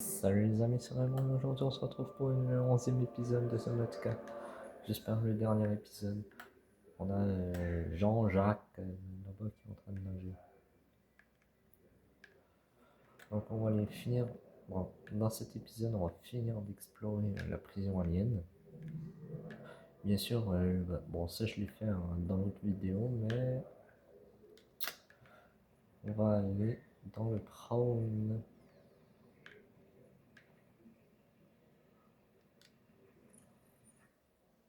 Salut les amis, c'est Raymond. Aujourd'hui on se retrouve pour le 11e épisode de ce Subnautica. J'espère le dernier épisode. On a Jean-Jacques là-bas qui est en train de nager. Donc on va aller finir. Bon, dans cet épisode, on va finir d'explorer la prison alien. Bien sûr, bon, ça je l'ai fait dans l'autre vidéo, mais on va aller dans le prawn.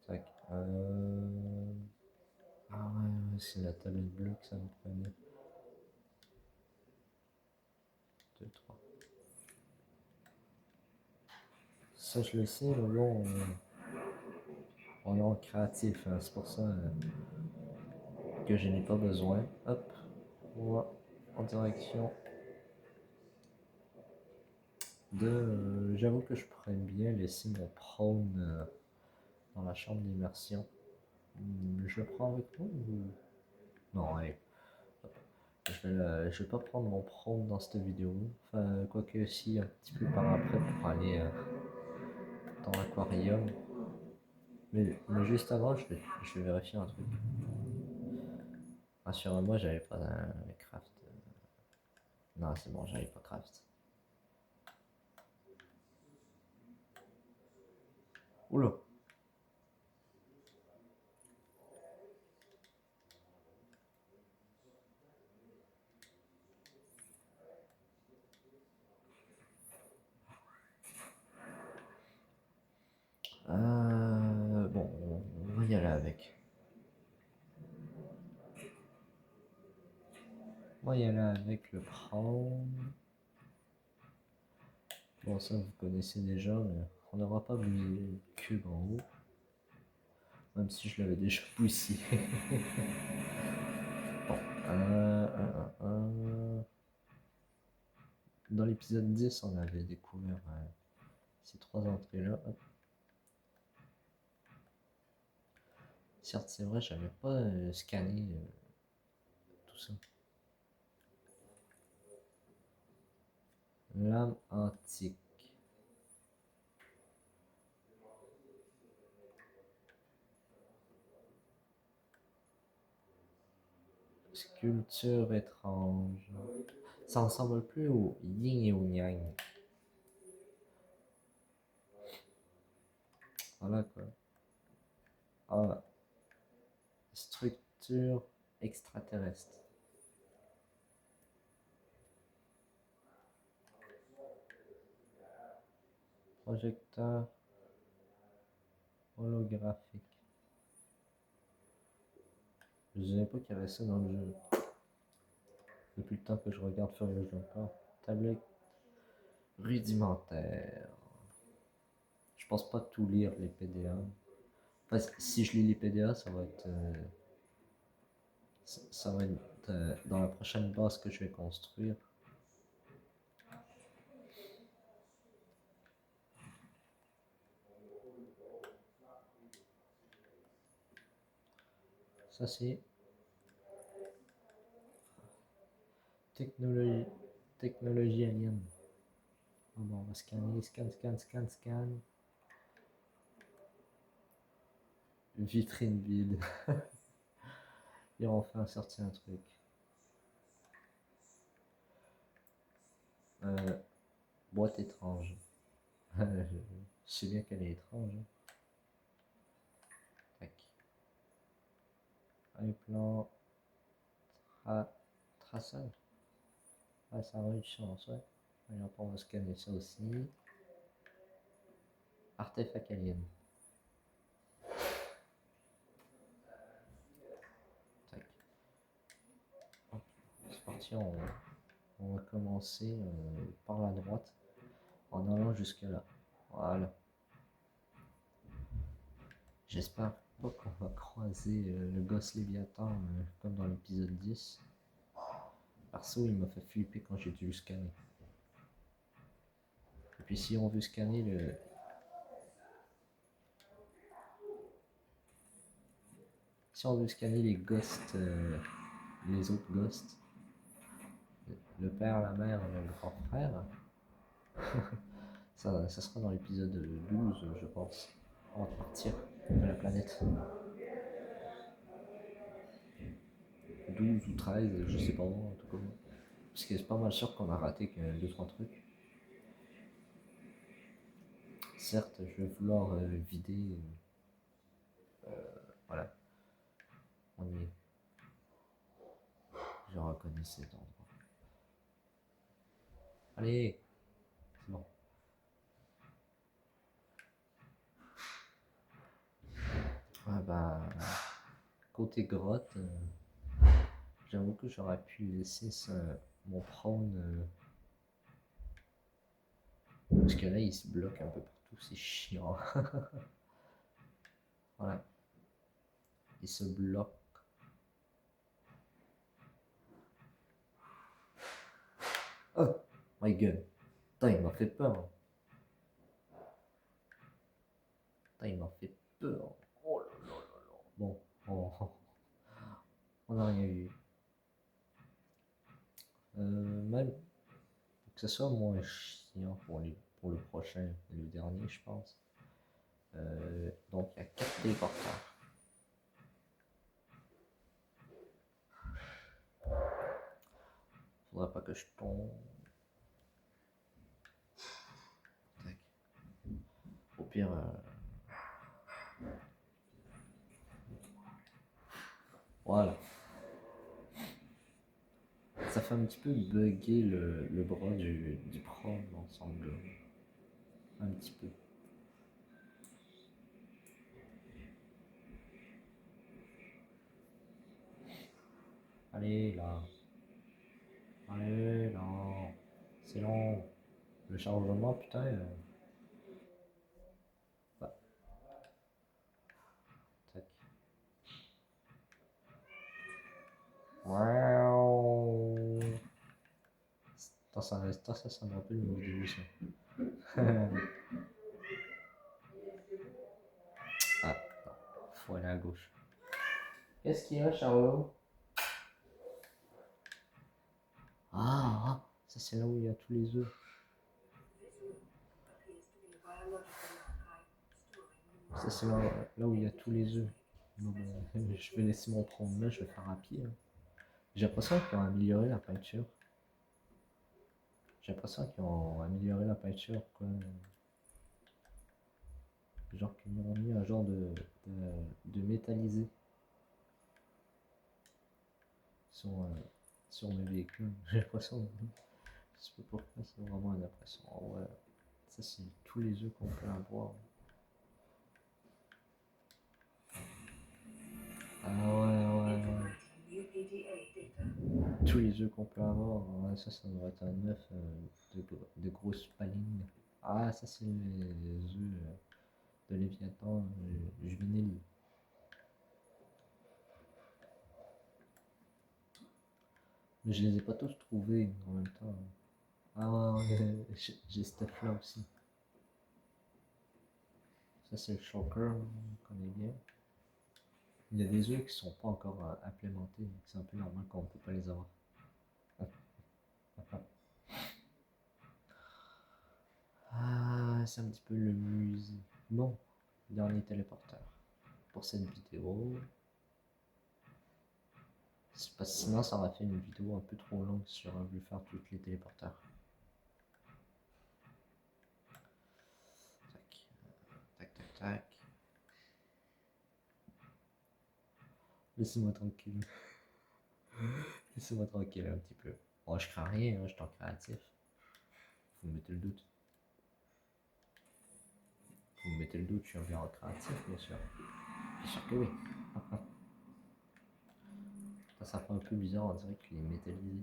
Tac. Ah ouais, c'est la tablette bleue que ça me prenait. 2, 3. Ça, je le sais, mais bon, on est en créatif, hein, c'est pour ça que je n'ai pas besoin. Hop, on va en direction de. J'avoue que je pourrais bien laisser mon prône dans la chambre d'immersion. Je le prends avec moi ou. Non, allez. Je vais pas prendre mon prône dans cette vidéo. Enfin, quoique si, un petit peu par après pour aller dans l'aquarium. Mais juste avant, je vais vérifier un truc. Rassure-moi, j'avais pas un craft. Non, c'est bon, j'avais pas craft. Oula! Bon, on va y aller avec. On va y aller avec le prawn. Bon, ça vous connaissez déjà, mais on n'aura pas oublié le cube en haut. Même si je l'avais déjà poussé. Bon, dans l'épisode 10, on avait découvert ces trois entrées-là. Certes, c'est vrai, j'avais pas scanné tout ça. Lame antique. Sculpture étrange. Ça ressemble plus au yin et au yang. Voilà quoi. Ah, structure extraterrestre. Projecteur holographique. Je ne savais pas qu'il y avait ça dans le jeu. Depuis le temps que je regarde Furious Jumper. Tablette rudimentaire. Je pense pas tout lire les PDA. Enfin, si je lis les PDA, ça va être. Ça va être dans la prochaine base que je vais construire. Ça c'est technologie, technologie alien. Oh bon, on va scanner, scan. Vitrine vide. Et on va sortir un truc. Boîte étrange. Je sais bien qu'elle est étrange. Tac. Un plan. Traceur. Ah, ça a eu de chance, ouais. Alors, on va scanner ça aussi. Artefact alien. Tac. C'est parti, on va commencer par la droite en allant jusque là. Voilà. J'espère pas qu'on va croiser le gosse Léviathan comme dans l'épisode 10. Perso, il m'a fait flipper quand j'ai dû le scanner. Et puis si on veut scanner le... Si on veut scanner les ghosts, les autres ghosts, le père, la mère, le grand frère, Ça sera dans l'épisode 12, je pense, avant de partir de la planète. 12 ou 13, je sais pas, en tout cas. Parce que c'est pas mal sûr qu'on a raté que 2-3 trucs. Certes, je vais vouloir vider. Voilà, on y est. Je reconnais cet endroit. Allez, c'est bon. Ouais, bah, côté grotte, j'avoue que j'aurais pu laisser mon prône. Parce que là, il se bloque un peu partout, c'est chiant. Voilà, il se bloque. Oh my god. Putain, il m'a fait peur. Putain, il m'a fait peur. Oh là là là là. Bon, on n'a rien eu. Même que ce soit moins chiant pour le prochain et le dernier, je pense. Donc, il y a 4 téléporteurs. Faudrait pas que je tombe. Tac. Au pire, voilà. Ça fait un petit peu bugger le bras du prône ensemble. Un petit peu. Allez là. Allez là. C'est long. Le chargement, putain. Bah, tac. Waouh. Ça me rappelle une vidéo ça. Ah, non. Faut aller à gauche. Qu'est-ce qu'il y a, Charlot? Ah, ça c'est là où il y a tous les œufs. Ça c'est là où il y a tous les œufs. Bon, ben, je vais laisser mon prendre là, je vais faire à pied. Hein. J'ai l'impression qu'ils ont amélioré la peinture. J'ai l'impression qu'ils ont amélioré la peinture, quoi. Genre qu'ils ont mis un genre de métallisé sur, sur mes véhicules. J'ai l'impression. Je sais pas pourquoi, c'est vraiment une impression. Oh, ouais. Ça, c'est tous les œufs qu'on peut avoir. Ah ouais, ouais, ouais. Tous les œufs qu'on peut avoir. Ouais, ça devrait être un œuf de grosses palines. Ah, ça, c'est les œufs de Léviathan juvénile. Mais je les ai pas tous trouvés en même temps. Ah, ouais, j'ai cette œuf là aussi. Ça, c'est le choker, on connaît bien. Il y a des œufs qui sont pas encore implémentés, donc c'est un peu normal qu'on ne peut pas les avoir. Ah, c'est un petit peu le musée. Bon, dernier téléporteur pour cette vidéo. C'est parce que sinon ça aurait fait une vidéo un peu trop longue si j'aurais voulu faire tous les téléporteurs. Tac, tac, tac, tac. Laissez-moi tranquille. Laissez-moi tranquille un petit peu. Bon, je crains rien, hein, je suis en créatif. Vous me mettez le doute. Vous me mettez le doute, je suis en créatif, bien sûr. Bien sûr que oui. Ça fait un peu bizarre, on dirait qu'il est métallisé.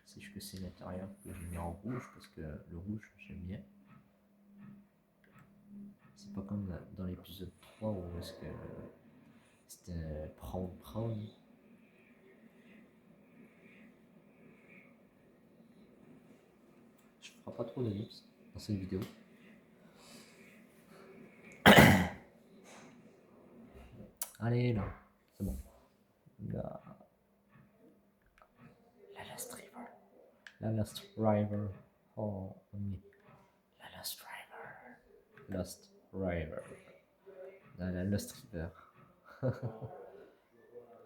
C'est juste que c'est l'intérieur que j'ai mis en rouge parce que le rouge j'aime bien. C'est pas comme dans l'épisode 3 où est-ce que c'était prône. Je ferai pas trop d'ellipses dans cette vidéo. Allez là, c'est bon. La Last River. La Last River. Oh, on est la Lost River. Lost River. Dans la Lost River.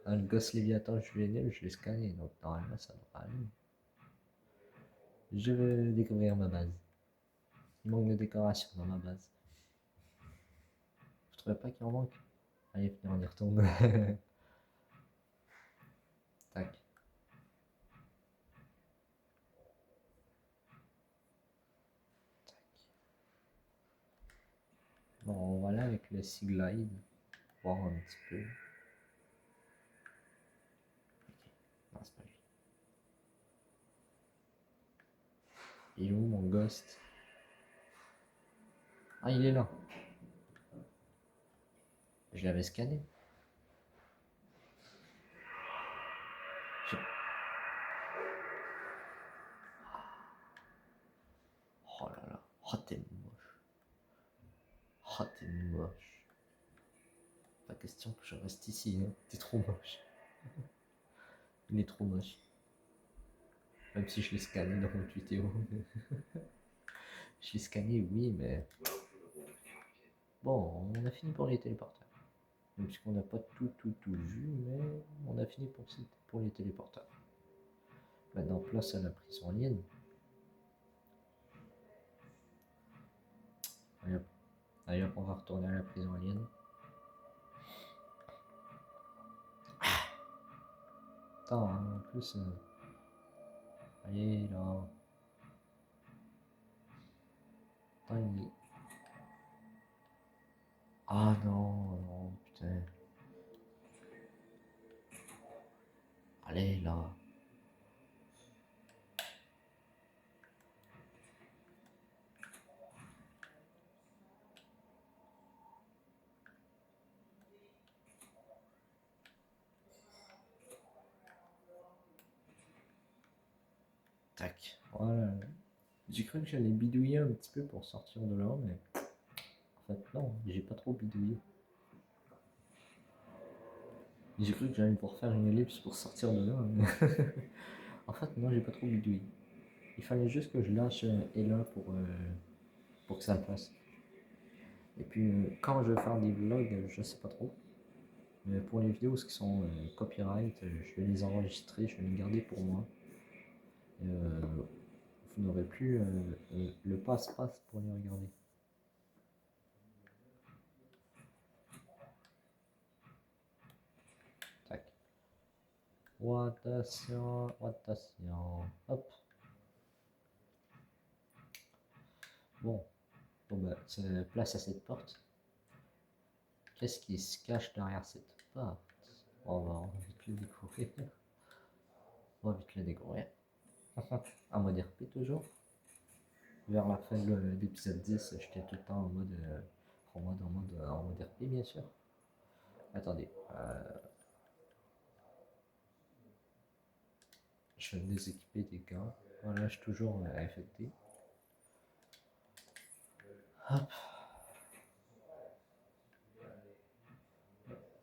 Dans le Ghost Léviathan juvénile, je l'ai scanné, donc normalement ça devrait aller. Je veux découvrir ma base. Il manque de décoration dans ma base. Vous trouvez pas qu'il en manque? Allez, venez, on y retourne. Tac. Bon, on va là avec le Sea Glide. Voir un petit peu. Non, c'est pas lui. Il est où mon Ghost? Ah, il est là. Je l'avais scanné. Je- Oh là là. Oh, t'es moche. Oh, t'es moche. Pas question que je reste ici, hein. T'es trop moche. Il est trop moche. Même si je l'ai scanné dans mon vidéo. Je l'ai scanné, oui, mais... Bon, on a fini pour les téléporteurs. Même puisqu'on n'a pas tout vu, mais on a fini pour les téléporteurs. Maintenant, place à la prison alien. Allez hop. Allez hop, on va retourner à la prison alien. Attends, hein, en plus... Allez, là. Attends, il... Ah non, non, putain. Allez, là. Tac. Voilà. J'ai cru que j'allais bidouiller un petit peu pour sortir de là, mais... En fait, non, j'ai pas trop bidouillé. J'ai cru que j'allais pouvoir faire une ellipse pour sortir de là, mais... En fait, non, j'ai pas trop bidouillé. Il fallait juste que je lâche Ella pour que ça le fasse. Et puis, quand je vais faire des vlogs, je sais pas trop. Mais pour les vidéos qui sont copyright, je vais les enregistrer, je vais les garder pour moi. Et, vous n'aurez plus le passe-passe pour les regarder. Tac. Attention, attention. Hop. Bon. Bon bah, place à cette porte. Qu'est-ce qui se cache derrière cette porte? On va vite le découvrir. On va vite le découvrir. En mode RP toujours. Vers la fin de l'épisode 10, j'étais tout le temps en mode RP bien sûr. Attendez. Je vais me déséquiper des gants. Voilà, je suis toujours affecté. Hop.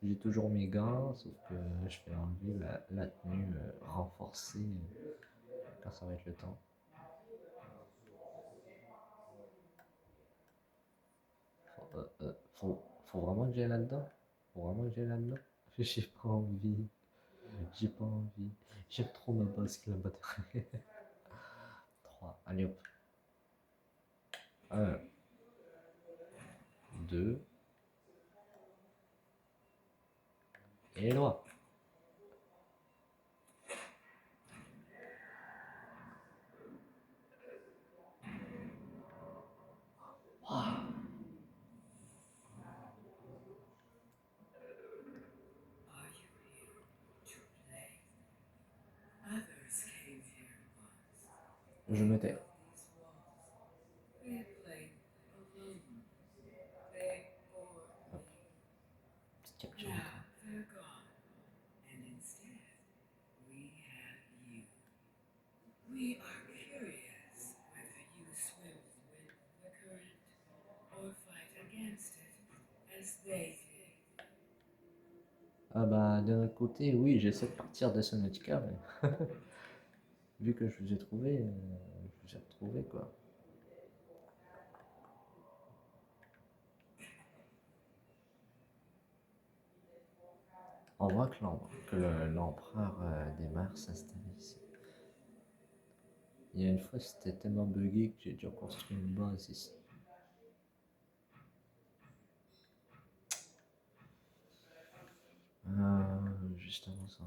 J'ai toujours mes gants, sauf que je vais enlever la tenue renforcée quand ça va être le temps. Faut vraiment que j'aille là-dedans. Faut vraiment que j'aille là-dedans. J'ai pas envie. J'ai pas envie. J'aime trop ma basque là-bas. 3. Allez hop. 1, 2. Et droit. Je me tais. Petite capture d'écran. Ah bah d'un côté oui j'essaie de partir de Subnautica mais vu que je vous ai trouvé, j'ai retrouvé quoi. On voit que l'empereur des mers s'installe ici. Il y a une fois, c'était tellement buggé que j'ai dû construire une base ici. Juste avant ça.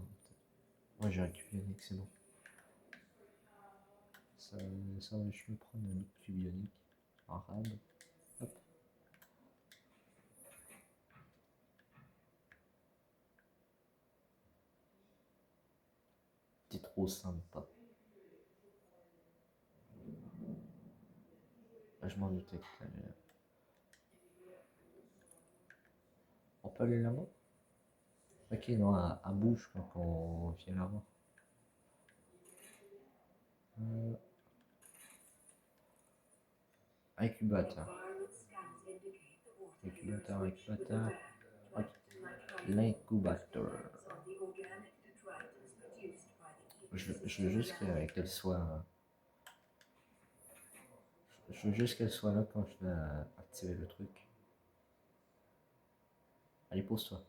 Ouais, j'ai récupéré bionique, c'est bon. Ça va, je me prendre un autre cube bionique. Arabe. Hop. T'es trop sympa. Je m'en doutais que t'allais. On peut aller là-bas? Ok, non, à bouche quand on vient là-bas. Incubateur. Incubateur. Ok. L'incubateur. Je veux juste qu'elle soit. Je veux juste qu'elle soit là quand je vais activer le truc. Allez, pose-toi.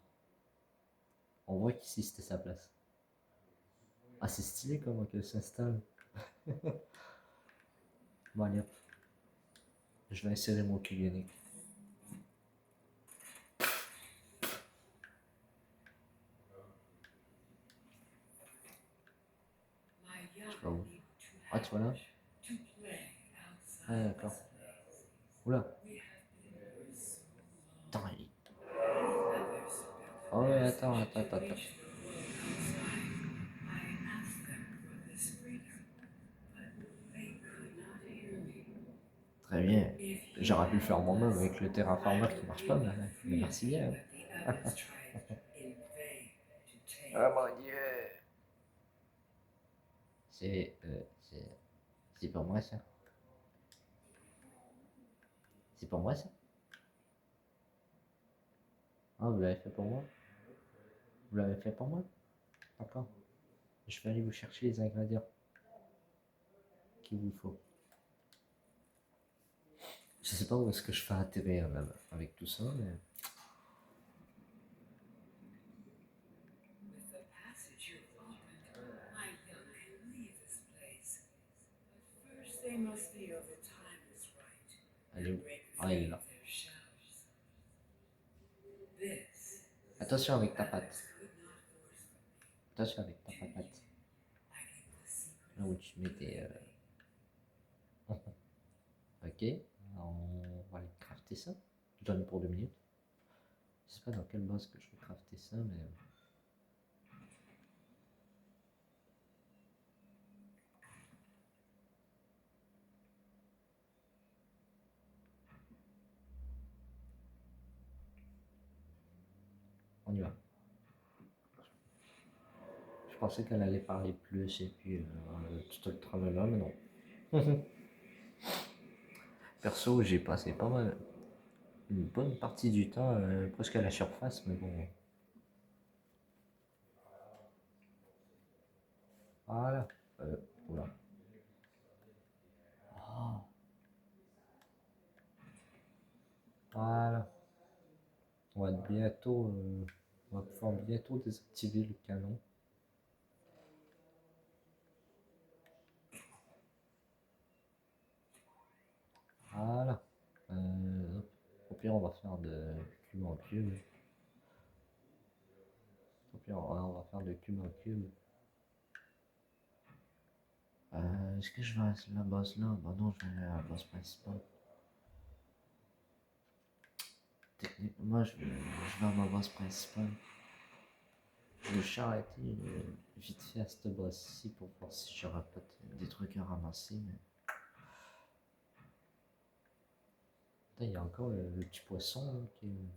On voit qu'ici c'était sa place. Ah, c'est stylé comment qu'elle s'installe. Bon, allez hop. Je vais insérer mon cube ionique. Je sais pas où. Ah, tu vois là? Ah, d'accord. Oula. Attends, il... Oh, ouais, attends. Très bien. J'aurais pu le faire moi-même avec le terraformer qui marche pas, mais merci bien. Oh mon dieu. C'est c'est pour moi ça. C'est pour moi ça. Ah, vous l'avez fait pour moi? Vous l'avez fait pour moi? D'accord. Je vais aller vous chercher les ingrédients qu'il vous faut. Je sais pas où est-ce que je fais atterrir même avec tout ça, mais... Elle est où? Ah, elle est là. Attention avec ta patte. Attention avec ta patate. Là où tu mets tes... Ok, on va aller crafter ça. J'en ai pour 2 minutes. Je sais pas dans quelle base que je vais crafter ça, mais... On y va. Je pensais qu'elle allait parler plus et puis tout le tralala, mais non. Perso, j'ai passé pas mal, une bonne partie du temps presque à la surface, mais bon. Voilà. Oula. Ah, voilà. On va bientôt, on va pouvoir bientôt désactiver le canon. Voilà. Au pire, on va faire de cube en cube. Au pire, on va faire de cube en cube. Est-ce que je vais à la base là? Bah non, je vais aller à la base principale. Techniquement, je vais à ma base principale. Je vais arrêter vite fait à cette base-ci pour voir si j'aurai pas des trucs à ramasser. Mais... Putain, il y a encore le petit poisson là, qui est...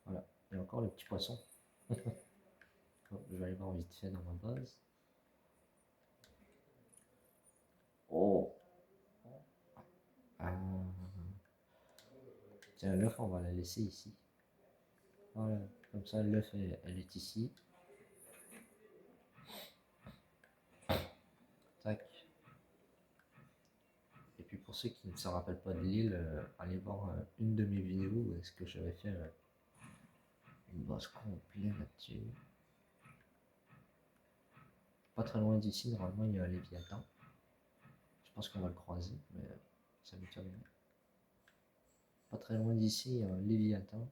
Voilà, il y a encore le petit poisson. Bon, je vais aller voir vite fait dans ma base. Oh! Tiens, l'œuf, on va la laisser ici. Voilà, comme ça, l'œuf, elle est ici. pour ceux qui ne se rappellent pas de l'île, allez voir une de mes vidéos où est-ce que j'avais fait une base complète là-dessus. Pas très loin d'ici, normalement il y a un Léviathan. Je pense qu'on va le croiser, mais ça m'étonne. Pas très loin d'ici, il y a un Léviathan.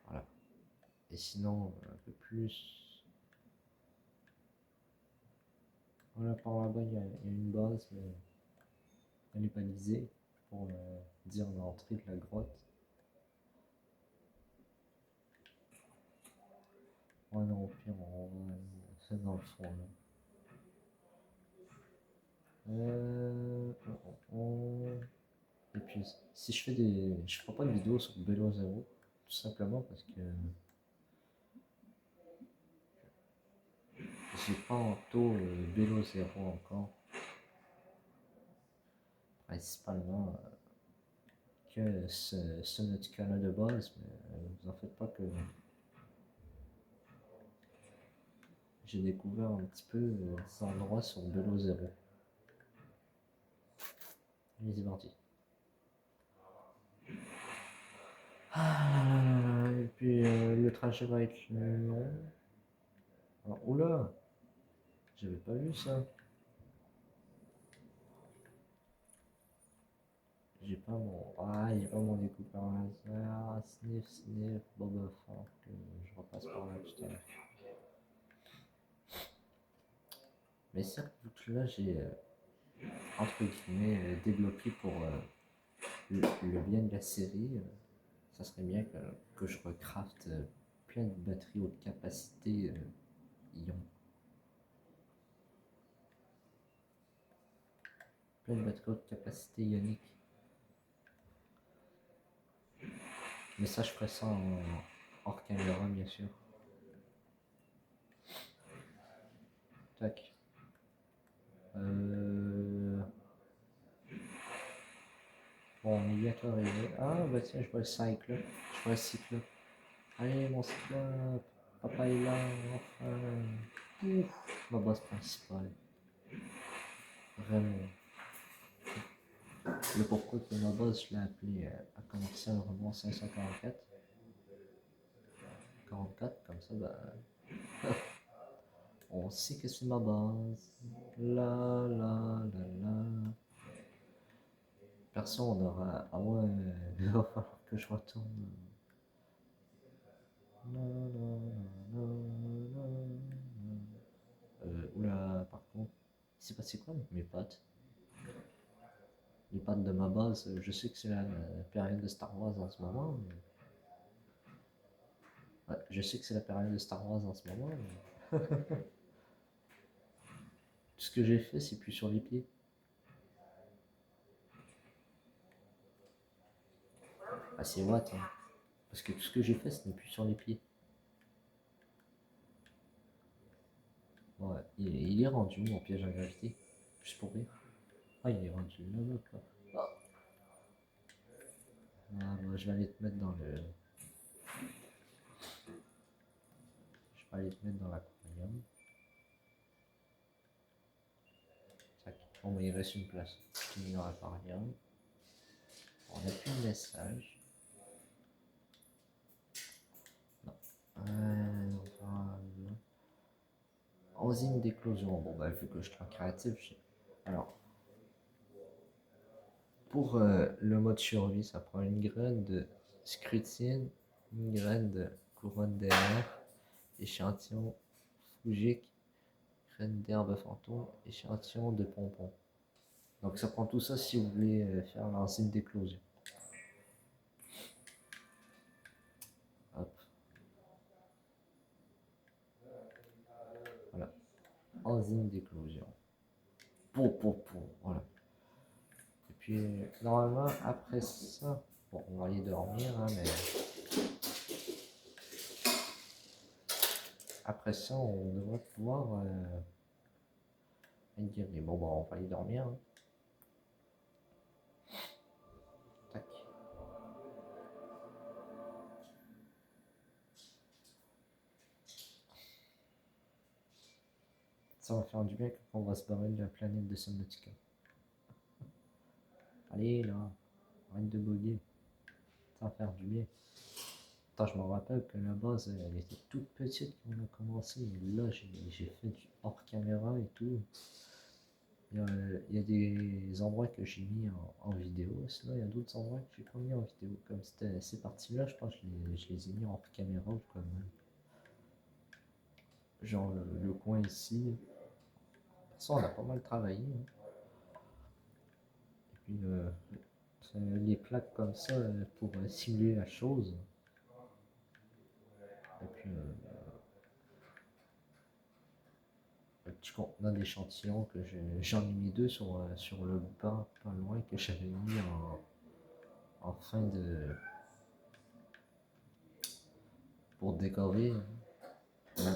Voilà. Et sinon, un peu plus. Voilà, par là-bas, il y a une base, mais elle est balisée pour dire l'entrée de la grotte. Ouais, non, au pire, on va dans le fond là. Et puis, si je fais des. Je ferai pas de vidéo sur Bélo Zéro, tout simplement parce que j'ai pas en taux Bélo Zéro encore. Principalement que ce Nautica-là de base, mais vous en faites pas que j'ai découvert un petit peu cet endroit sur Bélo Zéro. Allez, c'est parti. Ah, et puis le trajet va être long. Alors, oula, j'avais pas vu ça. J'ai pas mon découpeur laser. Sniff, sniff, Boba Fett. Que je repasse par là tout à l'heure. Mais certes, vu que là j'ai entre guillemets débloqué pour le bien de la série, ça serait bien que je recrafte plein de batteries haute capacité ion. Plein de batteries haute capacité ionique. Mais ça, je ferai ça hors caméra, bien sûr. Tac. Bon, on est bientôt arrivé. Ah, bah tiens, je vois le cyclope. Je vois le cyclope. Allez, mon cyclope. Papa est là, enfin. Ouf, ma base principale. Vraiment. Le pourquoi que ma base, je l'ai appelée à commercial Renault 544. 44, comme ça, bah. On sait que c'est ma base. La la la la. Perso, on aura. Ah ouais, il va falloir que je retourne. Oula, par contre, il s'est passé quoi avec mes pattes? Les pattes de ma base, je sais que c'est la période de Star Wars en ce moment. Ouais, je sais que c'est la période de Star Wars en ce moment. Mais... tout ce que j'ai fait, c'est plus sur les pieds. Ah, c'est what, hein. Parce que tout ce que j'ai fait, ce n'est plus sur les pieds. Ouais, il est rendu mon piège à gravité. Juste pour rire. Ah, il est rendu là-bas, quoi. Ah, bah, je vais aller te mettre dans le. Je vais aller te mettre dans l'aquarium. Bon, bah, il reste une place. Je t'ai mis dans l'aquarium. On n'a plus de message. Non. Voilà. Enzyme d'éclosion. Bon, bah, vu que je suis créatif, alors, pour le mode survie, ça prend une graine de scrutine, une graine de couronne d'air, échantillon fougique, graine d'herbe fantôme, échantillon de pompon. Donc ça prend tout ça si vous voulez faire l'enzyme d'éclosion. Hop. Voilà. Enzyme d'éclosion. Voilà. Et puis, normalement, après ça, bon, on va aller dormir, hein, mais après ça, on devrait pouvoir dire, bon, on va aller dormir. Hein. Tac. Ça va faire du bien quand on va se barrer de la planète de Subnautica. Allez là, arrête de bugger. Ça va faire du bien. Attends, je me rappelle que la base, elle était toute petite quand on a commencé. Et là, j'ai fait du hors caméra et tout. Il y a des endroits que j'ai mis en vidéo, sinon il y a d'autres endroits que j'ai pas mis en vidéo. Comme c'était ces parties-là, je pense que je les ai mis hors caméra ou quoi même. Genre le coin ici. Pour ça, on a pas mal travaillé, hein. Et puis les plaques comme ça pour simuler la chose. Et puis un petit contenant d'échantillons que j'en ai mis deux sur le banc pas loin que j'avais mis en fin de. Pour décorer, hein.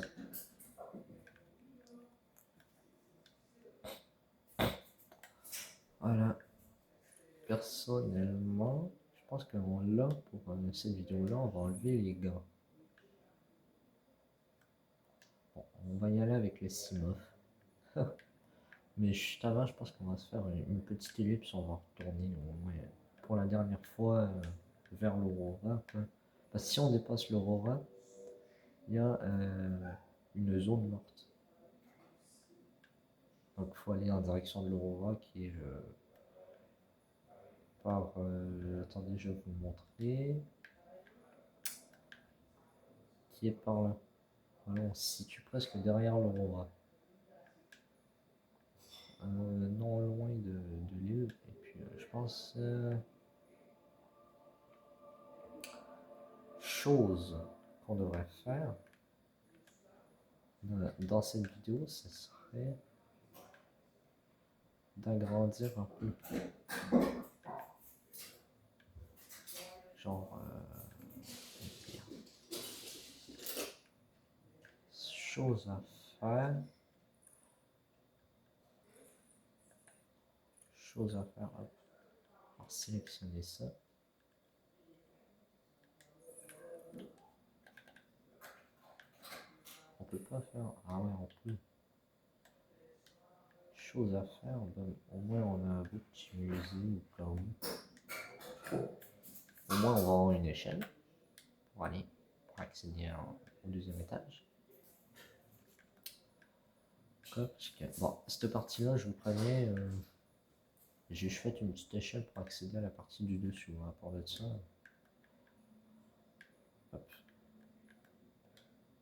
Voilà. Personnellement, je pense que là, pour cette vidéo-là, on va enlever les gants. Bon, on va y aller avec les Simof. Mais juste avant, je pense qu'on va se faire une petite ellipse, on va retourner au moins pour la dernière fois vers l'Aurora. Parce que si on dépasse l'Aurora, il y a une zone morte. Donc il faut aller en direction de l'Aurora qui est par... attendez, je vais vous montrer. Qui est par là. Voilà, on se situe presque derrière l'Aurora. Non loin de l'île. Et puis je pense... chose qu'on devrait faire dans cette vidéo, ce serait d'agrandir un peu. Genre... chose à faire. Chose à faire. Hop. On va sélectionner ça. On peut pas faire... Ah ouais, on peut. Chose à faire, ben, au moins on a un bout de musée au cas où. Au moins on va avoir une échelle pour aller, pour accéder au deuxième étage. Bon, cette partie-là, je vous préviens, j'ai fait une petite échelle pour accéder à la partie du dessus. À part de ça, hop,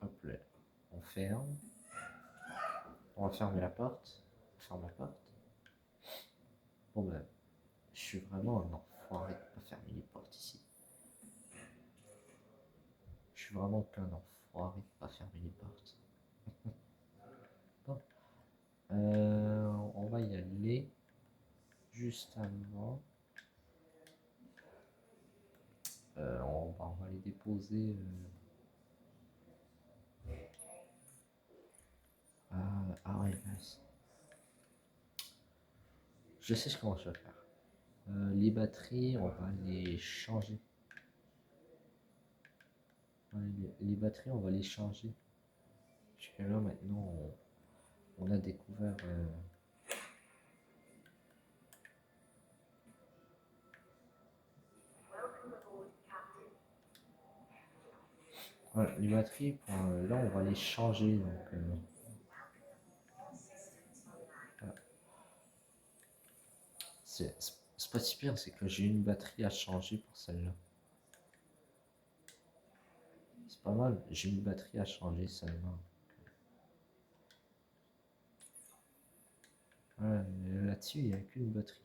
hop là, on ferme. On va fermer la porte. On ferme la porte. Bon ben, je suis vraiment un enfoiré de pas fermer les portes ici. Je suis vraiment qu'un enfoiré de pas fermer les portes. Bon, on va y aller juste avant. On va les déposer. Ah ouais, mince. Je sais ce qu'on va faire. Les batteries, on va les changer. Ouais, les batteries, on va les changer. Parce que là, maintenant, on a découvert. Voilà, les batteries, là, on va les changer. Donc, voilà. C'est pas si pire, c'est que j'ai une batterie à changer pour celle-là. C'est pas mal, j'ai une batterie à changer seulement. Voilà, là-dessus, il n'y a qu'une batterie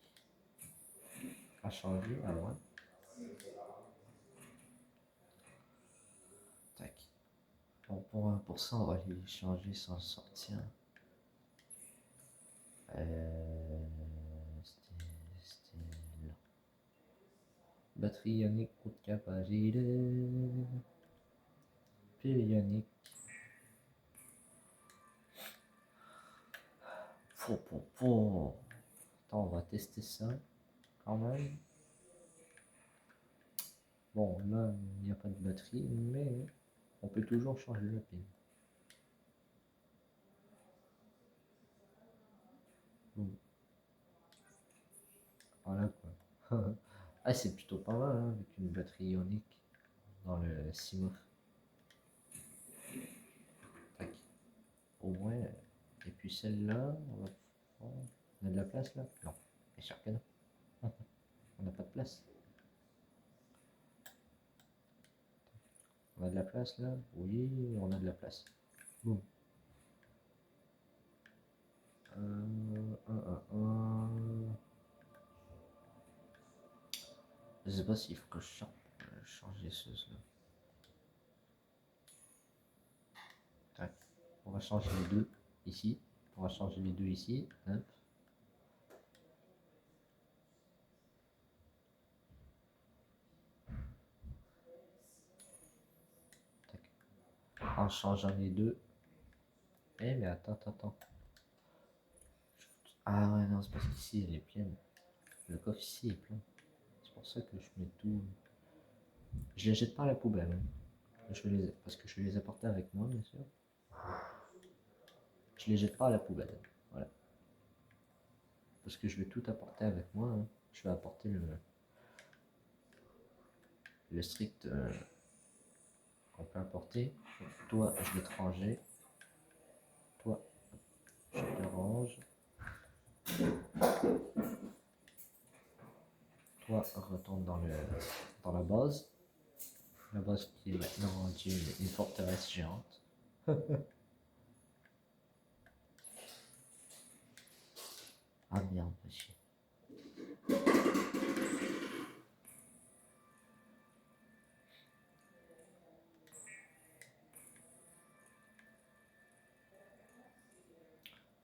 à changer à loin. Tac. Bon, pour ça, on va les changer sans sortir. C'était là. Batterie ionique, coup de capacité. Pile ionique. Attends, on va tester ça quand même. Bon, là, il n'y a pas de batterie, mais on peut toujours changer la pile. Voilà quoi. Ah, c'est plutôt pas mal hein, avec une batterie ionique dans le CMOS. Tac. Au moins. Et puis celle-là, on a de la place là? Non. Bien sûr que non. On n'a pas de place. On a de la place là? Oui, on a de la place. Boum. Je sais pas s'il faut que je change les choses là. Tac. On va changer les deux ici. On va changer les deux ici. Hop. Tac. En changeant les deux. Eh mais attends. Ah ouais non c'est parce qu'ici elle est pleine. Le coffre ici est plein. C'est pour ça que je mets tout. Je les jette pas à la poubelle. Hein. Parce que je les ai portés avec moi bien sûr. Je les jette pas à la poubelle. Voilà. Parce que je vais tout apporter avec moi. Hein. Je vais apporter le strict qu'on peut apporter. Toi, je vais te ranger. Toi, je te range. Toi, retourne dans la base. La base qui est maintenant rendue une forteresse géante. Ah merde, pas chier.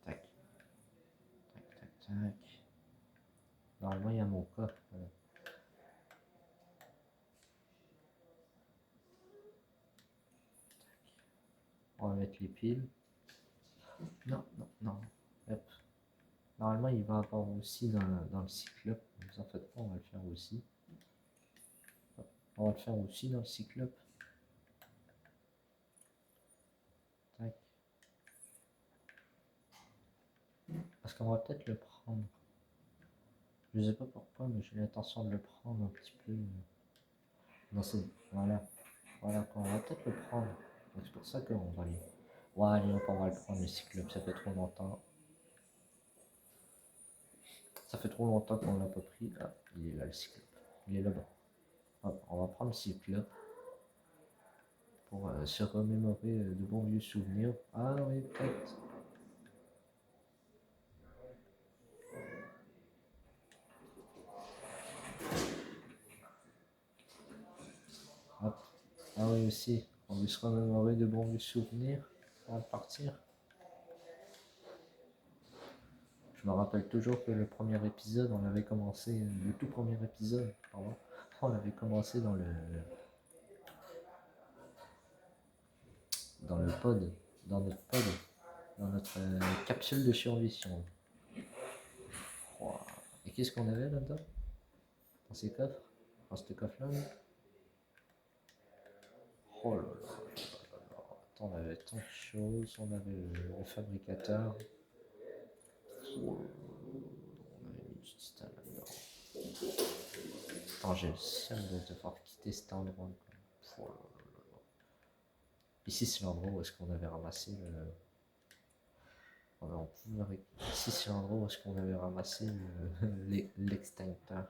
Tac. Tac. Normalement, il y a mon coffre. Voilà. On va mettre les piles. Non. Hop. Normalement, il va avoir aussi dans le cyclope. En fait, on va le faire aussi. Hop. On va le faire aussi dans le cyclope. Tac. Parce qu'on va peut-être le prendre. Je sais pas pourquoi, mais j'ai l'intention de le prendre un petit peu. Dans cette... Voilà. Voilà, on va peut-être le prendre. Donc c'est pour ça qu'on va aller. Ouais, allez, on va le prendre le cyclope, ça fait trop longtemps. Ça fait trop longtemps qu'on l'a pas pris. Ah, il est là le cyclope. Il est là-bas. Hop, on va prendre le cyclope pour se remémorer de bons vieux souvenirs. Ah oui, peut-être. Hop. Ah oui aussi. On veut se remémorer de bons vieux souvenirs avant de partir. Je me rappelle toujours que le premier épisode, on avait commencé, le tout premier épisode, pardon, on avait commencé dans le pod, dans notre pod, dans notre capsule de survie. Wow. Et qu'est-ce qu'on avait là-dedans? Dans ces coffres? Dans ce coffre-là? Oh là là. Attends, on avait tant de choses. On avait le fabricateur. Oh là là. On avait mis du titane là-dedans. Attends, j'ai le seum de devoir quitter cet endroit. Oh là là. Ici, c'est l'endroit où est-ce qu'on avait ramassé le. Ici, c'est l'endroit où est-ce qu'on avait ramassé l'extincteur.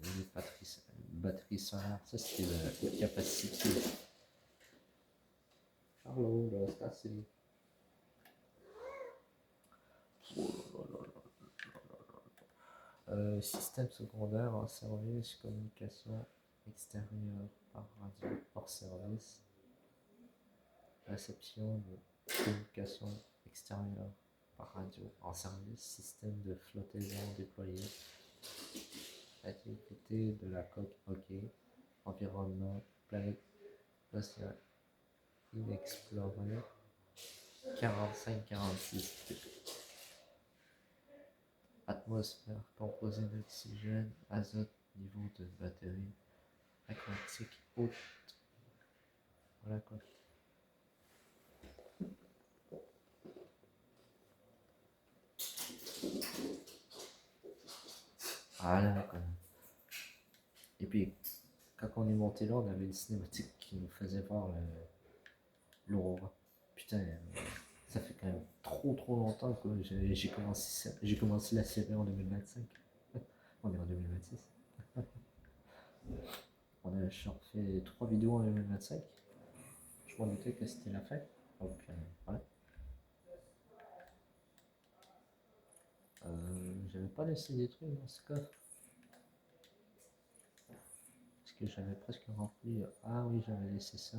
Les batteries solaires, ça c'était la capacité. Charlot, là, c'est assez. Système secondaire en service, communication extérieure par radio hors service, réception de communication extérieure par radio en service, système de flottaison déployé, activité de la coque OK, environnement, planète océan inexploré, 45-46. Atmosphère composée d'oxygène, azote, niveau de batterie, aquatique, haute. Voilà quoi. Voilà, quoi. Et puis, quand on est monté là, on avait une cinématique qui nous faisait voir l'aurora. Putain, ça fait quand même trop longtemps que j'ai commencé la série en 2025. On est en 2026. On a fait 3 vidéos en 2025. Je m'en doutais que c'était la fin. Donc voilà. J'avais pas laissé des trucs dans ce coffre. Parce que j'avais presque rempli. Ah oui, j'avais laissé ça.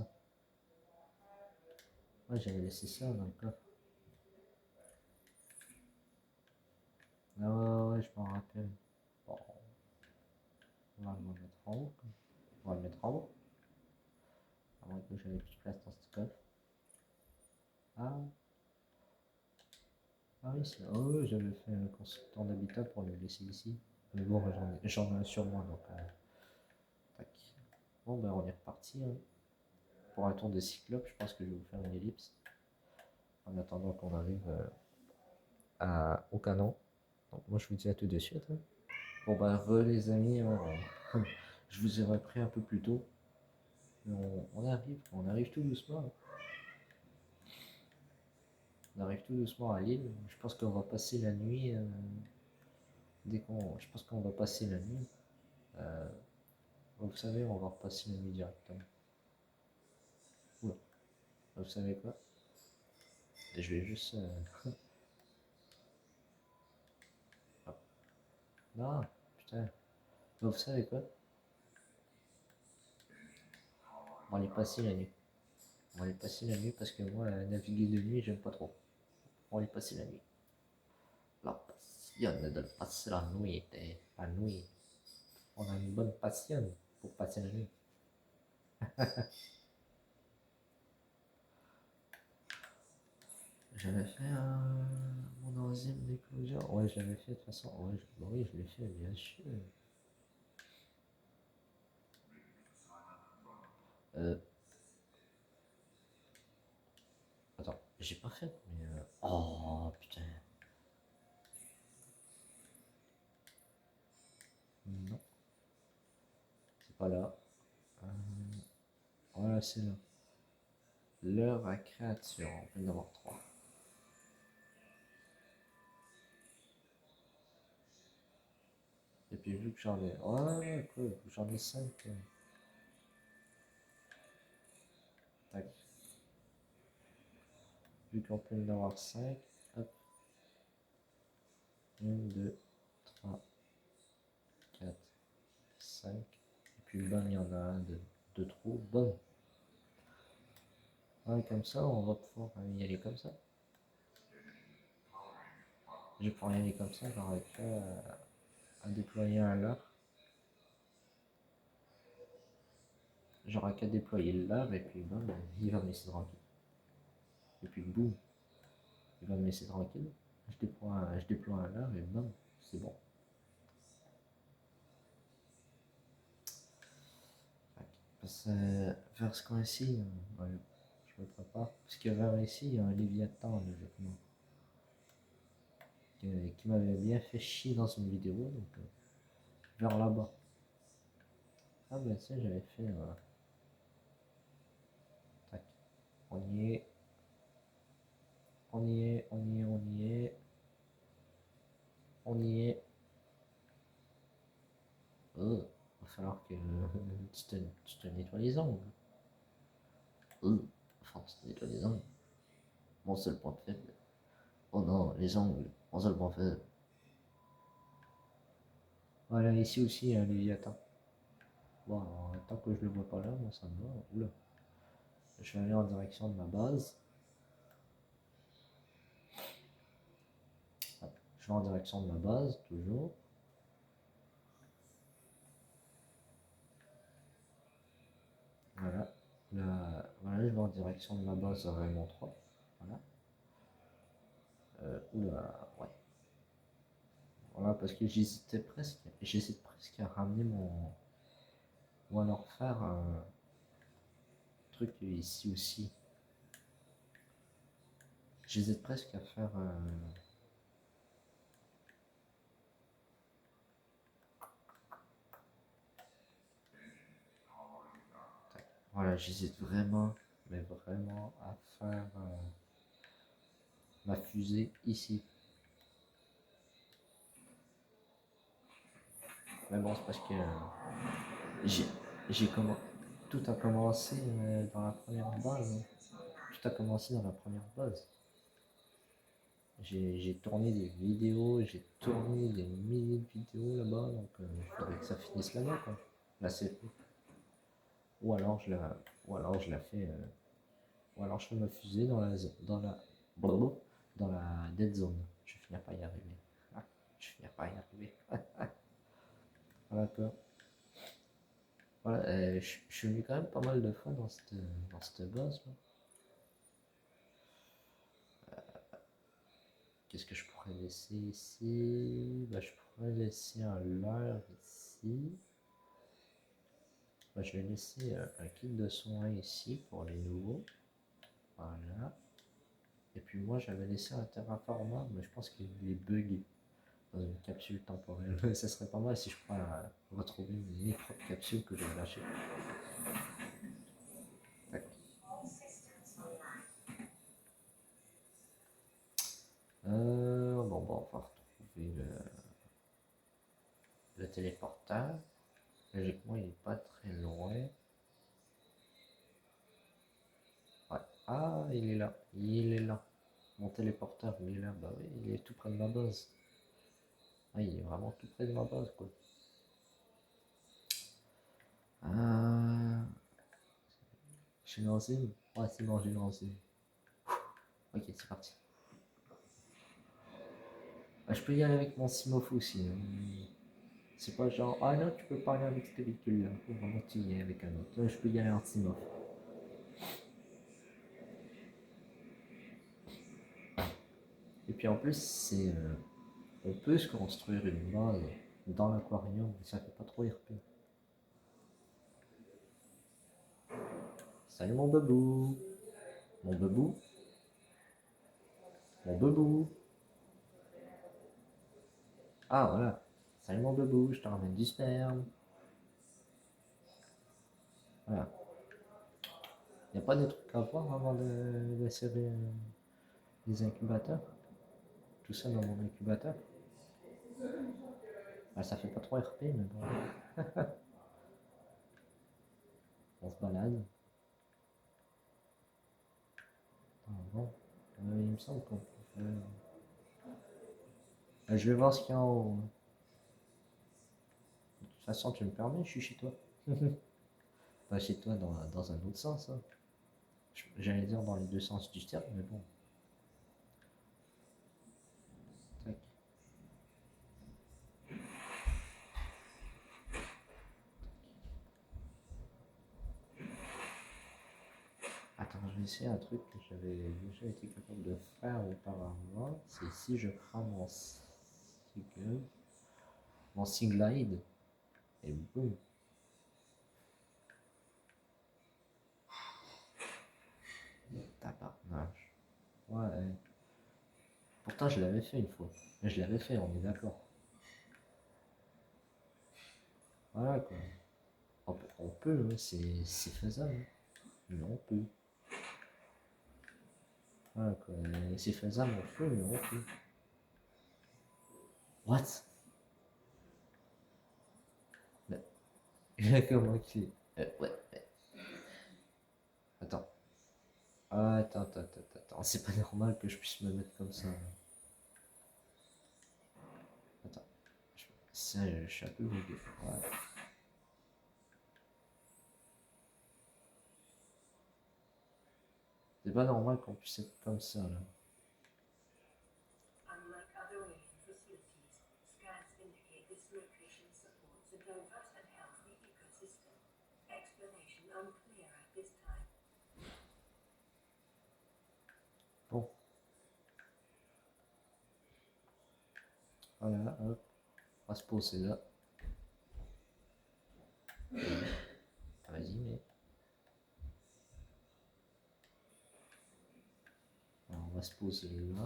Ouais, j'avais laissé ça dans le coffre. Ah ouais, je m'en rappelle. Bon, on va le mettre en haut. On va le mettre en haut. À moins que j'avais plus de place dans ce coffre. Ah, ah oui, c'est. Oh, oui, j'avais fait un constructeur d'habitat pour le laisser ici. Mais bon, j'en ai sur moi donc. Tac. Bon, ben on est reparti. Hein. Pour un tour de cyclope, je pense que je vais vous faire une ellipse. En attendant qu'on arrive au canon. Donc, moi, je vous dis à tout de suite. Hein. Bon, ben, les amis, je vous ai repris un peu plus tôt. Mais on arrive tout doucement. Hein. On arrive tout doucement à l'île. Je pense qu'on va passer la nuit. Je pense qu'on va passer la nuit. Euh, vous savez, on va repasser la nuit directement. Oula. Vous savez quoi? Je vais juste. Hop. Non, putain. Vous savez quoi? On va aller passer la nuit. On va aller passer la nuit parce que moi, naviguer de nuit, j'aime pas trop. On va aller passer la nuit. La passion de passer la nuit. La nuit. On a une bonne passion pour passer la nuit. J'avais fait mon onzième d'éclosion. Ouais, j'avais fait de toute façon. Ouais, oui, je l'ai fait, bien sûr. Euh, Attends, j'ai pas fait, mais. Oh putain. Non, c'est pas là. Euh, Voilà, c'est là. L'heure à créature, on peut en avoir 3. Et puis vu que j'en ai. Ouais, cool, j'en ai 5. Tac. Vu qu'on peut en avoir 5. Hop. 1, 2, 3, 4, 5. Et puis bam, il y en a un de trop. Bam. Ouais, comme ça, on va pouvoir y aller comme ça. Je vais pouvoir y aller comme ça, j'aurais qu'à déployer un là. J'aurai qu'à déployer le lave et puis bam, il va me laisser tranquille. Et puis boum, il va me laisser tranquille. Je déploie un lave et bam, c'est bon. Parce que vers ce coin-ci, ouais, je me prépare. Parce que vers ici, il y a un Léviathan, logiquement, qui m'avait bien fait chier dans une vidéo, donc vers là-bas. Ah ben ça, j'avais fait. Tac. On y est. On y est, on y est, on y est. On y est. Va falloir que tu te nettoies les ongles. Enfin, tu te nettoies les ongles. Mon seul point faible. Oh non, les ongles. Mon seul point faible. Voilà, ici aussi, il y a un Léviathan. Bon, tant que je le vois pas là, moi ça me va. Oula. Je vais aller en direction de ma base. Hop. Je vais en direction de ma base, toujours. Voilà. Là, voilà, je vais en direction de ma base Raymond 3. Voilà. Oula, ouais. Voilà, parce que j'hésite presque à ramener mon. Ou alors faire un truc ici aussi. J'hésite presque à faire. Voilà, j'hésite vraiment, mais vraiment à faire ma fusée ici. Mais bon, c'est parce que j'ai j'ai comment tout a commencé dans la première base. Tout a commencé dans la première base. J'ai tourné des vidéos, j'ai tourné des milliers de vidéos là-bas, donc il faudrait que ça finisse là-bas, quoi. Là, c'est fait. Ou alors je la, ou alors je la fais, ou alors je fais ma fusée dans la dead zone. Je vais finir par y arriver. Ah, je vais finir par y arriver. Voilà quoi. Voilà, je suis venu quand même pas mal de fois dans cette base là. Qu'est-ce que je pourrais laisser ici? Bah, je pourrais laisser un leurre ici. Bah, je vais laisser un kit de soins ici pour les nouveaux. Voilà. Et puis moi j'avais laissé un terraformeur, mais je pense qu'il est bugué dans une capsule temporelle. Ça serait pas mal si je pourrais retrouver mes propres capsules que j'ai lâchées. Tac. Bon, bon, on va retrouver le téléporteur. Logiquement, il est pas très loin. Ouais. Ah, il est là. Il est là. Mon téléporteur, il est là. Bah oui, il est tout près de ma base. Ah, il est vraiment tout près de ma base, quoi. Ah, j'ai lancé. Ouais, c'est bon, j'ai lancé. Ok, c'est parti. Bah, je peux y aller avec mon Simof aussi, hein. C'est pas genre, ah non, tu peux pas aller avec ce véhicule-là. Faut vraiment tu y es avec un autre. Là, je peux y aller en Simof. Et puis en plus, on peut se construire une base dans l'aquarium, mais ça fait pas trop RP. Salut mon bebou. Mon bebou. Mon bebou. Ah voilà. Salut mon bebou, je te ramène du sperme. Voilà. Y a pas de trucs à voir avant de d'insérer les incubateurs? Tout ça dans mon incubateur? Ah, ça fait pas trop RP, mais bon. On se balade. Ah, bon. Il me semble qu'on peut faire. Je vais voir ce qu'il y a en haut. De toute façon, tu me permets, je suis chez toi. Pas chez toi dans un autre sens, hein. J'allais dire dans les deux sens du terme, mais bon. Tac. Attends, je vais essayer un truc que j'avais déjà été capable de faire auparavant. C'est si je prends mon Singlide et boum. Tabarnage. Ouais. Pourtant, je l'avais fait une fois. Mais je l'avais fait, on est d'accord. Voilà quoi. On peut, hein, c'est faisable, hein. Mais on peut. Voilà quoi. C'est faisable, on peut, mais on peut. What? Comment qu'il ouais. Attends. Ah, attends. C'est pas normal que je puisse me mettre comme ça. Attends. Je suis un peu bugué. Ouais. C'est pas normal qu'on puisse être comme ça là. Bon. Voilà, hop. On va se poser là. Vas-y, mais. Alors, on va se poser là.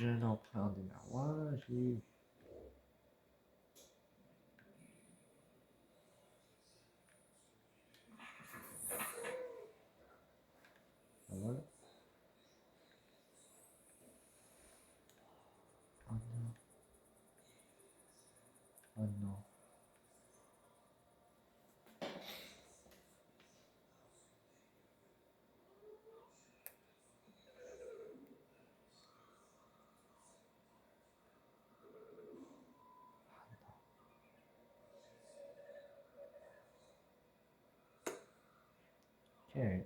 Jeune empereur des Marois, j'ai... Voilà. Oh non, oh non. Okay.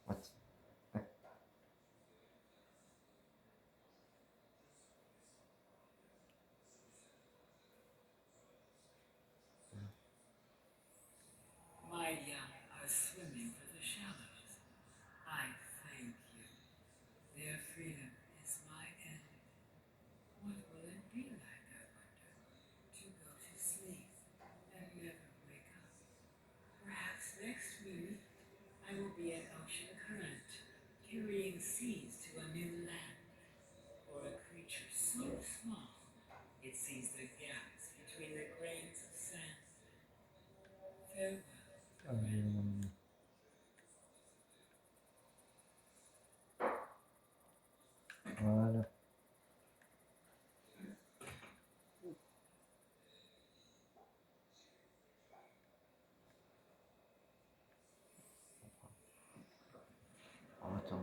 What? My young are swimming for the shallows. I thank you. Their freedom is my end. What will it be like, I wonder, to go to sleep and never wake up? Perhaps next minute I will be an ocean current, carrying seas to a new land, or a creature so small it sees the gaps between the grains of sand. Farewell, friend. Voilà. Oh, attends.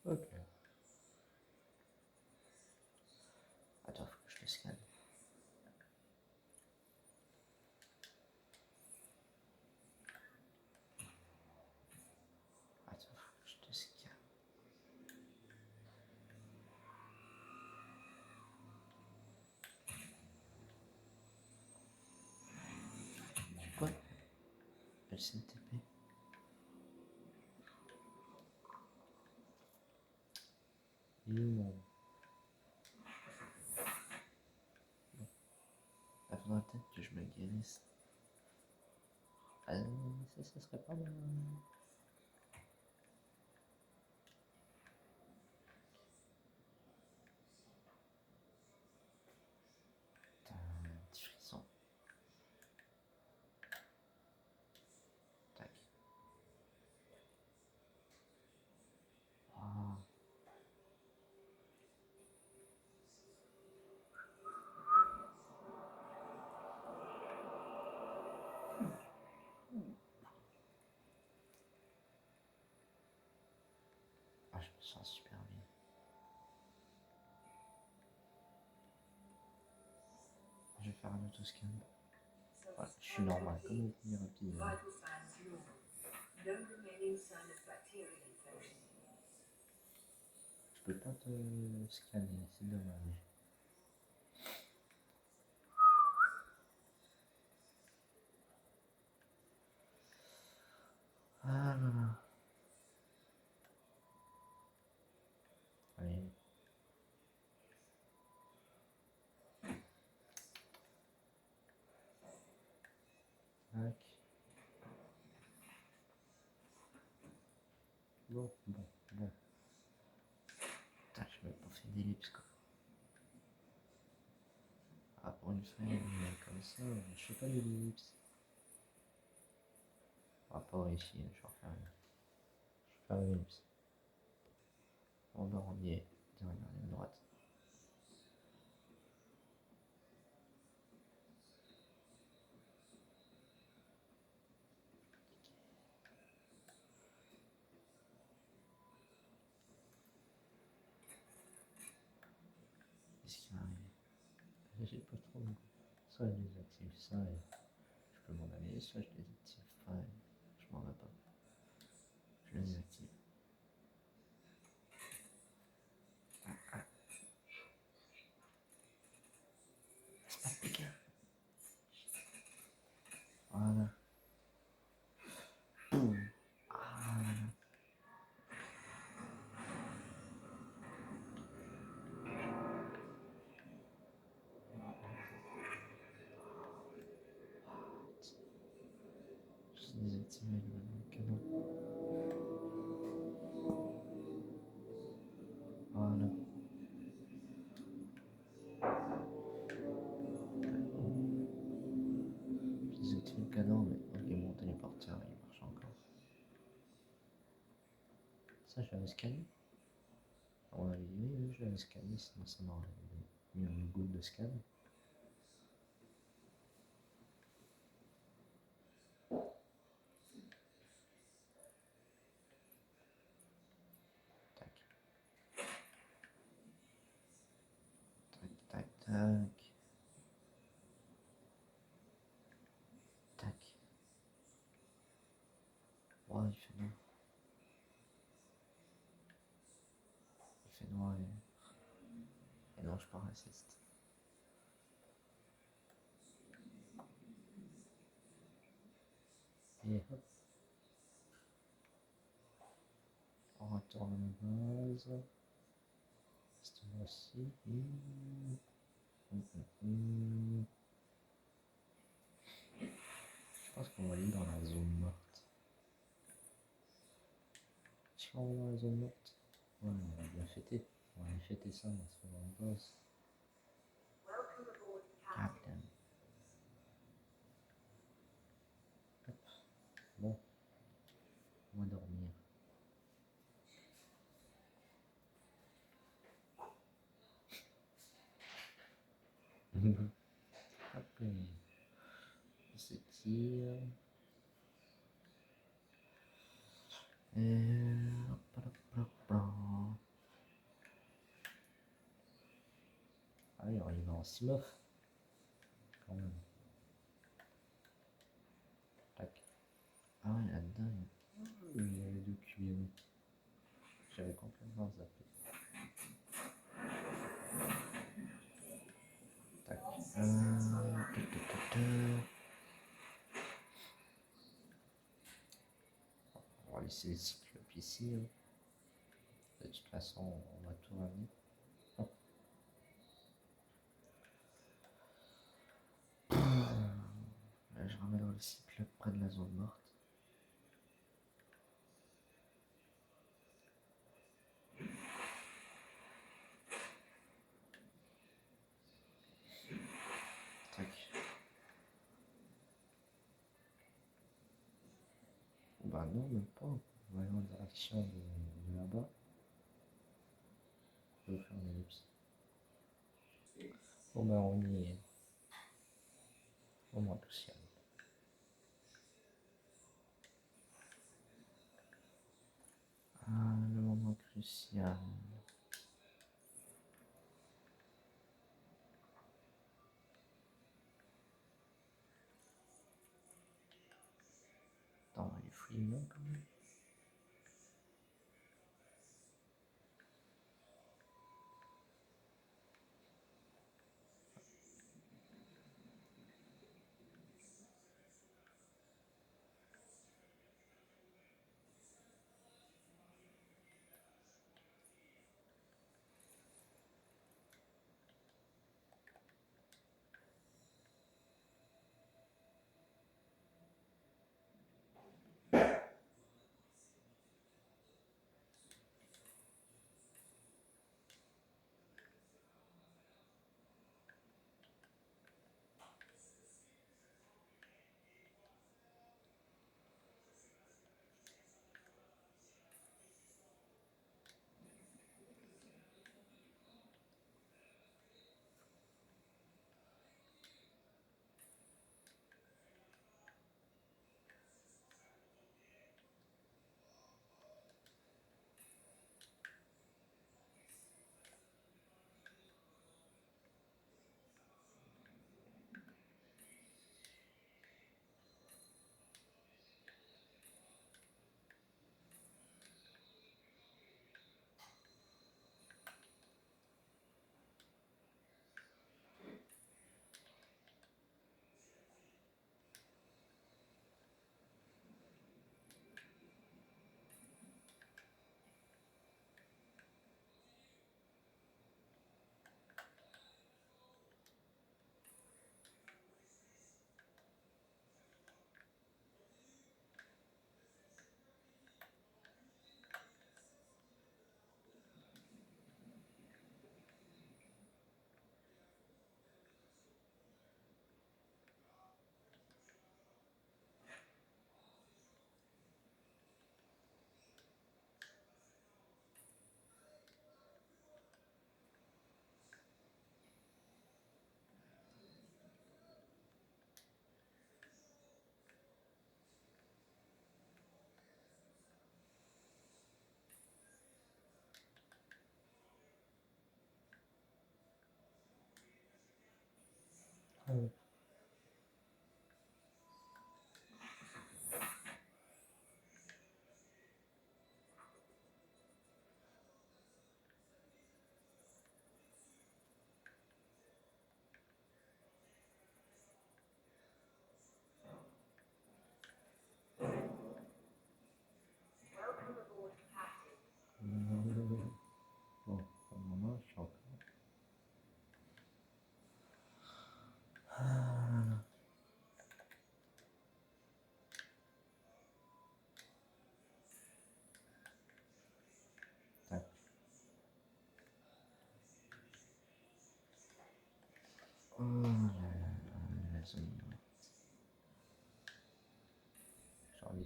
Ok. Attends, faut que je le scanne. Attends, faut que je te scanne. Quoi? LCTP? Il est où mon... Il faudrait peut-être que je me guérisse. Ça serait pas mal. Putain, un petit frisson. Tac. Ah. Ah, je me sens super bien. Je vais faire un autoscan. Voilà, je suis normal, comme au premier épisode. Je peux pas te scanner, c'est dommage. Ah là là. Allez. Tac. Bon. Putain, je vais pas faire d'ellipse quoi. Ah, pour une feuille comme ça, je fais pas d'ellipse. Ah, pas ici, je vais refaire une. Je vais faire une ellipse. On va on y est. Derrière la ligne droite. Qu'est-ce qui m'arrive? J'ai pas trop. Soit je désactive ça et je peux m'en aller, soit je désactive pas et je m'en vais pas. Je le désactive. C'est pas piquant. Désactiver le canon. Voilà. Désactiver le canon, mais ok, mon téléporteur il marche encore. Ça, je l'avais scanné. On avait dit oui, je l'avais scanné, sinon ça m'aurait mis un logo de scan. Tac. Tac, tac, tac. Tac. Ouais, il fait noir. Il fait noir et non, je pars raciste. Et hop. On retourne à la base. Cette fois-ci. Je pense qu'on va aller dans la zone morte. Est-ce qu'on va dans la zone morte? Ouais, on va bien fêter. On va aller fêter ça, on va se faire un boss. Captain. Hop. Bon. On va dormir. Hop. On s'étire. Et... Ah oui, on y va en Simof. Quand même. Tac. Ah ouais, là-dedans, il y a les documents. J'avais complètement zappé. Tac. On va laisser les cyclopes ici. Hein. De toute façon, on va tout ramener. Hop. Là, je ramène le cyclope près de la zone morte. Tac. Bah non, même pas. On va aller en direction de là-bas. On peut faire une ellipse. Bon bah on y est. Moment crucial. Ah, le moment crucial. Attends, il est fouillement quand même.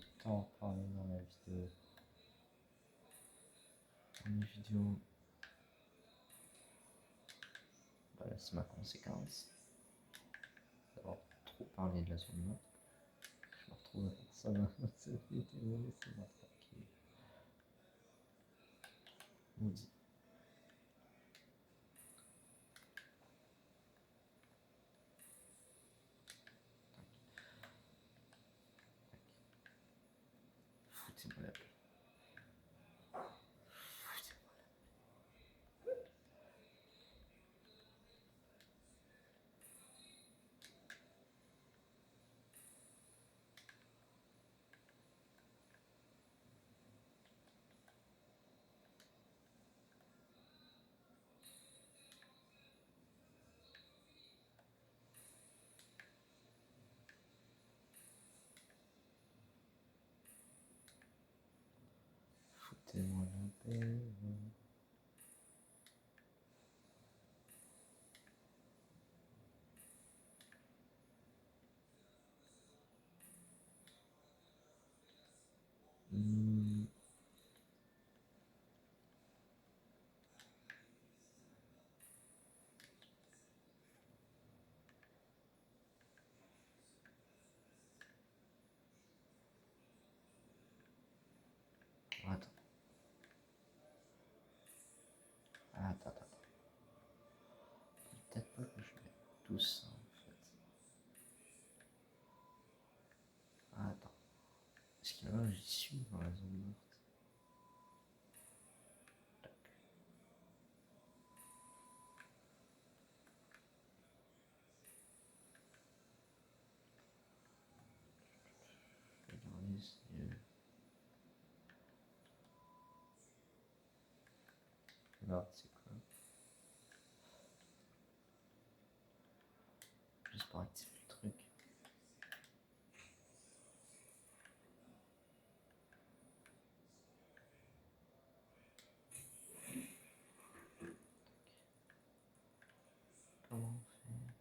autant en parler dans la vidéo. Dans les vidéos, voilà, c'est ma conséquence d'avoir trop parlé de la zone morte. Je me retrouve à faire ça dans cette vidéo, laissez-moi tranquille. Maudit. Foutez-moi la paix. Foutez-moi la paix. Attends. Attends. Peut-être pas que je mette tout ça en fait. Attends. Est-ce qu'il y a j'y suis dans la zone morte? Tac. Regardez les yeux. Là, c'est quoi? Juste pour activer le truc. Comment on fait?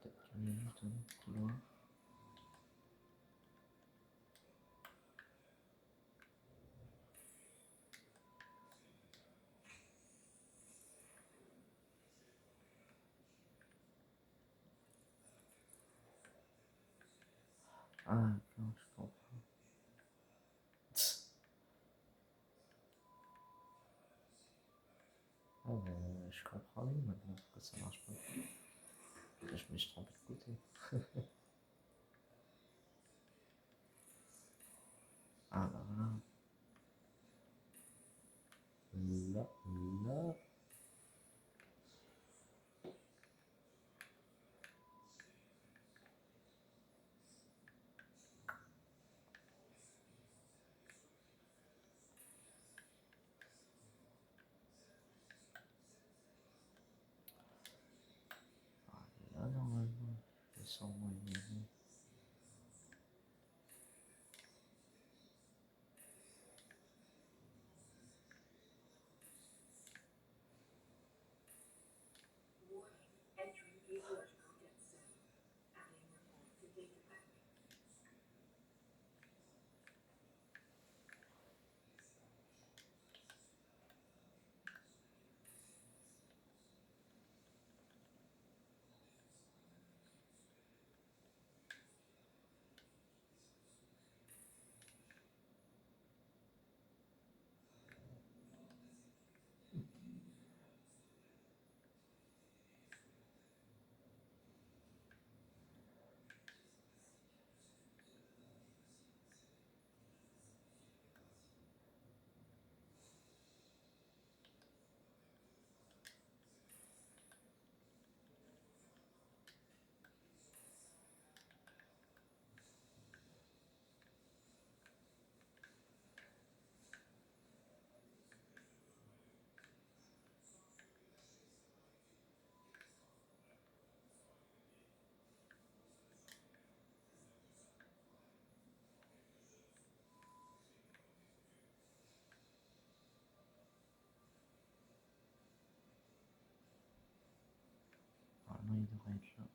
Peut-être qu'il y a juste un autre couloir. Ah, non, je comprends. Ah, ben, je comprends mieux maintenant pourquoi ça marche pas. Là, je me suis trompé de côté. Ah, bah voilà. Là. Là, normalement, je vais s'envoyer. Normalement, il devrait être là.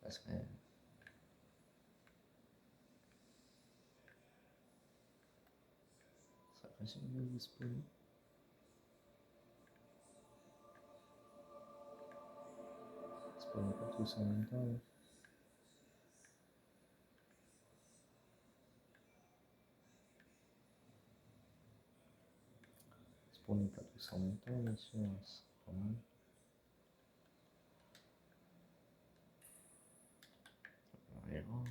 Ça serait possible de disponible. Spawner pas tous en même temps. Hein. Spawner pas tous en même temps, bien sûr. C'est pas mal. On verra.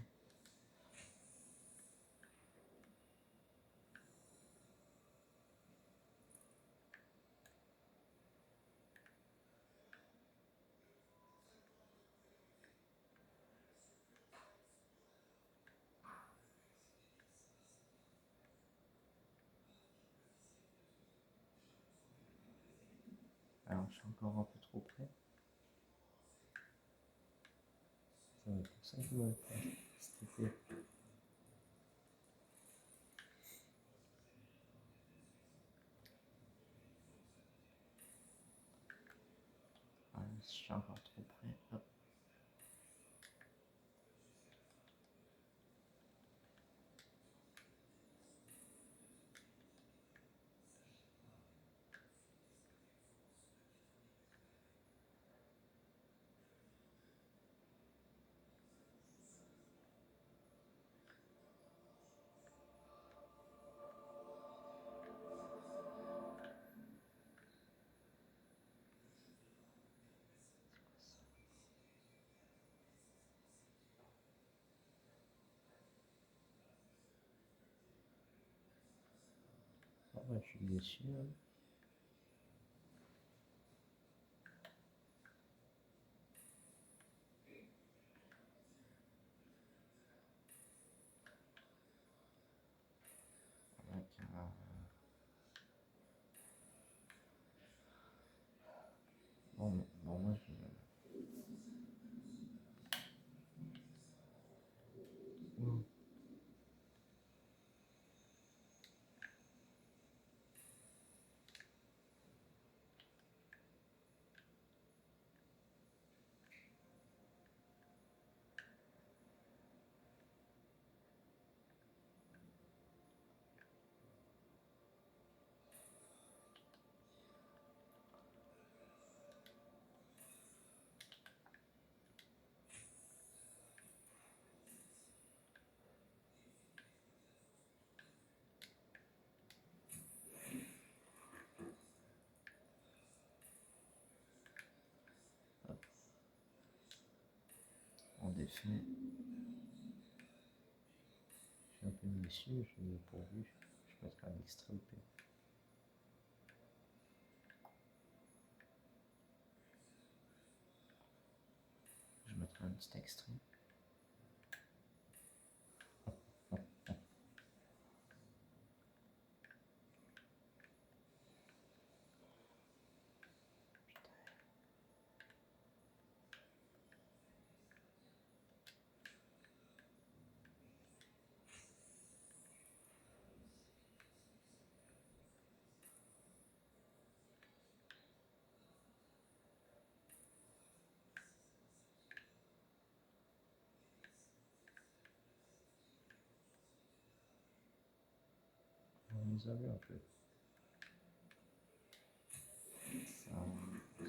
Alors, je suis encore un peu trop près. Ça va être pour ça que va cet été. Ah, je suis encore trop près. Hop. Ah ouais, je suis déçu. Hein. Avec bon, moi je. Non. En défait, je suis un peu déçu. Pourvu, je mettrai un extrait OP. Je mettrai un petit extrait. On les a vu un peu.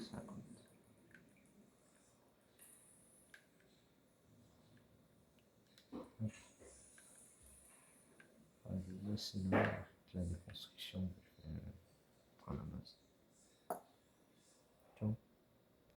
Ça compte. Ouais, je vois, c'est la déconstruction.